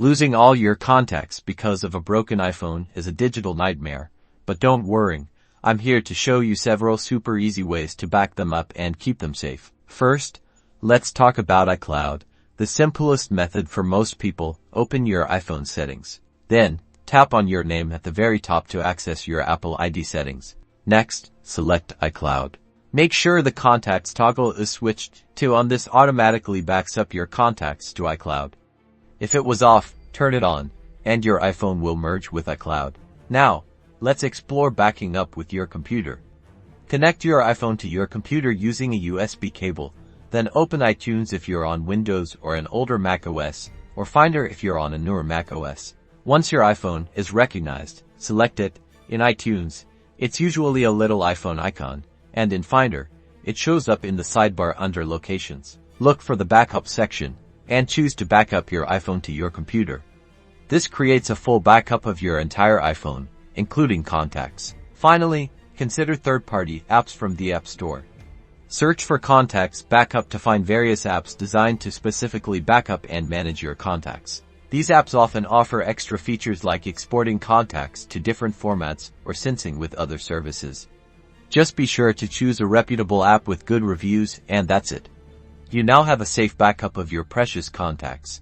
Losing all your contacts because of a broken iPhone is a digital nightmare, but don't worry, I'm here to show you several super easy ways to back them up and keep them safe. First, let's talk about iCloud, the simplest method for most people. Open your iPhone settings. Then, tap on your name at the very top to access your Apple ID settings. Next, select iCloud. Make sure the contacts toggle is switched to on. This automatically backs up your contacts to iCloud. If it was off, turn it on, and your iPhone will merge with iCloud. Now, let's explore backing up with your computer. Connect your iPhone to your computer using a USB cable, then open iTunes if you're on Windows or an older macOS, or Finder if you're on a newer macOS. Once your iPhone is recognized, select it. In iTunes, it's usually a little iPhone icon, and in Finder, it shows up in the sidebar under Locations. Look for the Backup section, and choose to back up your iPhone to your computer. This creates a full backup of your entire iPhone, including contacts. Finally, consider third-party apps from the App Store. Search for Contacts Backup to find various apps designed to specifically backup and manage your contacts. These apps often offer extra features like exporting contacts to different formats or syncing with other services. Just be sure to choose a reputable app with good reviews, and that's it. You now have a safe backup of your precious contacts.